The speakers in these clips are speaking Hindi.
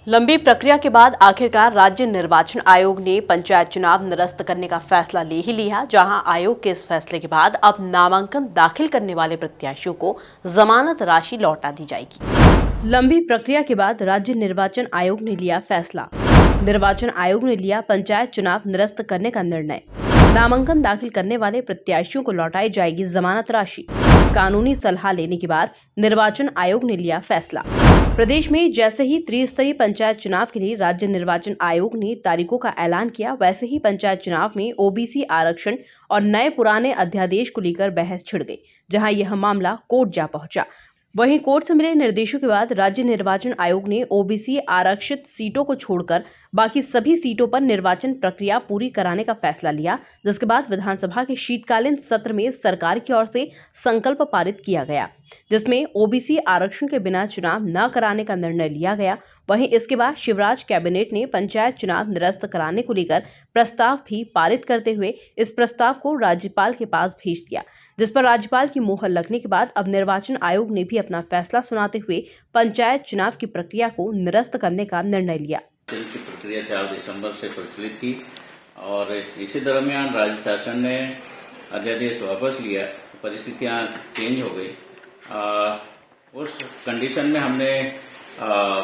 लंबी प्रक्रिया के बाद आखिरकार राज्य निर्वाचन आयोग ने पंचायत चुनाव निरस्त करने का फैसला ले ही लिया। जहां आयोग के इस फैसले के बाद अब नामांकन दाखिल करने वाले प्रत्याशियों को जमानत राशि लौटा दी जाएगी। लंबी प्रक्रिया के बाद राज्य निर्वाचन आयोग ने लिया फैसला। निर्वाचन आयोग ने लिया पंचायत चुनाव निरस्त करने का निर्णय। नामांकन दाखिल करने वाले प्रत्याशियों को लौटाई जाएगी जमानत राशि। कानूनी सलाह लेने के बाद निर्वाचन आयोग ने लिया फैसला। प्रदेश में जैसे ही त्रिस्तरीय पंचायत चुनाव के लिए राज्य निर्वाचन आयोग ने तारीखों का ऐलान किया, वैसे ही पंचायत चुनाव में ओबीसी आरक्षण और नए पुराने अध्यादेश को लेकर बहस छिड़ गई, जहां यह मामला कोर्ट जा पहुंचा। वहीं कोर्ट से मिले निर्देशों के बाद राज्य निर्वाचन आयोग ने ओबीसी आरक्षित सीटों को छोड़कर बाकी सभी सीटों पर निर्वाचन प्रक्रिया पूरी कराने का फैसला लिया, जिसके बाद विधानसभा के शीतकालीन सत्र में सरकार की ओर से संकल्प पारित किया गया, जिसमें ओबीसी आरक्षण के बिना चुनाव न कराने का निर्णय लिया गया। वहीं इसके बाद शिवराज कैबिनेट ने पंचायत चुनाव निरस्त कराने को लेकर प्रस्ताव भी पारित करते हुए इस प्रस्ताव को राज्यपाल के पास भेज दिया, जिस पर राज्यपाल की मोहर लगने के बाद अब निर्वाचन आयोग ने भी अपना फैसला सुनाते हुए पंचायत चुनाव की प्रक्रिया को निरस्त करने का निर्णय लिया। की प्रक्रिया 4 दिसंबर से प्रचलित थी और इसी दरमियान राज्य शासन ने अध्यादेश वापस लिया, परिस्थितियां चेंज हो गई। उस कंडीशन में हमने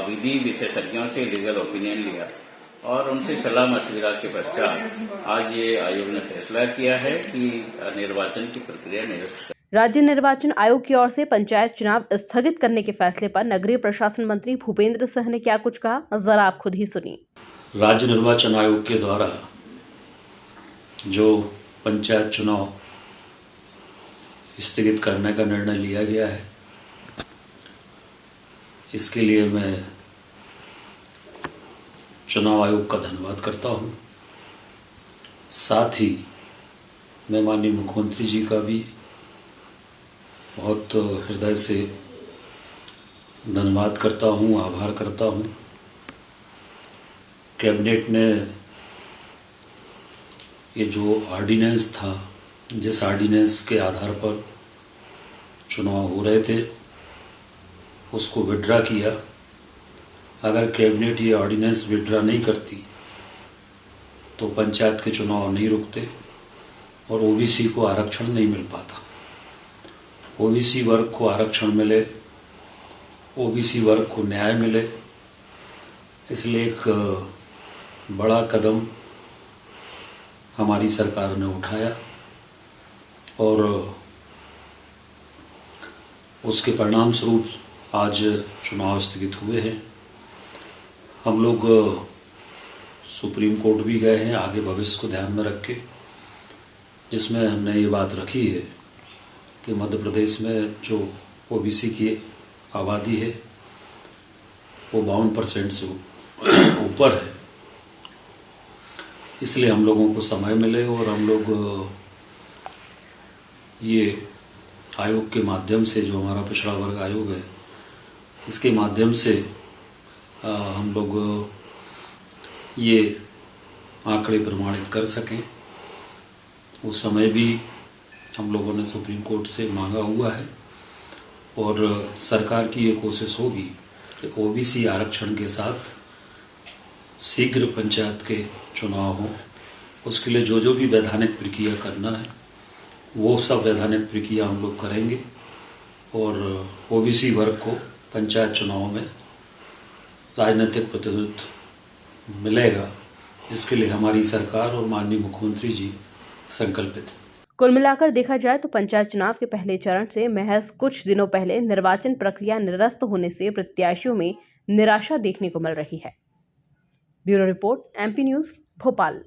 विधि विशेषज्ञों से लीगल ओपिनियन लिया और उनसे सलाह मशविरा के पश्चात आज ये आयोग ने फैसला किया है कि निर्वाचन की प्रक्रिया निरस्त। राज्य निर्वाचन आयोग की ओर से पंचायत चुनाव स्थगित करने के फैसले पर नगरीय प्रशासन मंत्री भूपेंद्र सिंह ने क्या कुछ कहा, जरा आप खुद ही सुनिए। राज्य निर्वाचन आयोग के द्वारा जो पंचायत चुनाव स्थगित करने का निर्णय लिया गया है, इसके लिए मैं चुनाव आयोग का धन्यवाद करता हूं। साथ ही मैं माननीय मुख्यमंत्री जी का भी बहुत हृदय से धन्यवाद करता हूं, आभार करता हूं। कैबिनेट ने ये जो ऑर्डिनेंस था, जिस ऑर्डिनेंस के आधार पर चुनाव हो रहे थे, उसको विड्रा किया। अगर कैबिनेट ये ऑर्डिनेंस विड्रा नहीं करती तो पंचायत के चुनाव नहीं रुकते और ओबीसी को आरक्षण नहीं मिल पाता। ओबीसी वर्ग को आरक्षण मिले, ओबीसी वर्ग को न्याय मिले, इसलिए एक बड़ा कदम हमारी सरकार ने उठाया और उसके परिणाम स्वरूप आज चुनाव स्थगित हुए हैं। हम लोग सुप्रीम कोर्ट भी गए हैं आगे भविष्य को ध्यान में रख के, जिसमें हमने ये बात रखी है कि मध्य प्रदेश में जो ओबीसी की आबादी है वो 52% से ऊपर है, इसलिए हम लोगों को समय मिले और हम लोग ये आयोग के माध्यम से, जो हमारा पिछड़ा वर्ग आयोग है, इसके माध्यम से हम लोग ये आंकड़े प्रमाणित कर सकें। उस समय भी हम लोगों ने सुप्रीम कोर्ट से मांगा हुआ है और सरकार की ये कोशिश होगी कि ओबीसी आरक्षण के साथ शीघ्र पंचायत के चुनाव हों। उसके लिए जो जो भी वैधानिक प्रक्रिया करना है वो सब वैधानिक प्रक्रिया हम लोग करेंगे और ओबीसी वर्ग को पंचायत चुनाव में राजनीतिक प्रतिनिधित्व मिलेगा। इसके लिए हमारी सरकार और माननीय मुख्यमंत्री जी संकल्पित हैं। कुल मिलाकर देखा जाए तो पंचायत चुनाव के पहले चरण से महज कुछ दिनों पहले निर्वाचन प्रक्रिया निरस्त होने से प्रत्याशियों में निराशा देखने को मिल रही है। Bureau report, MP news, Bhopal.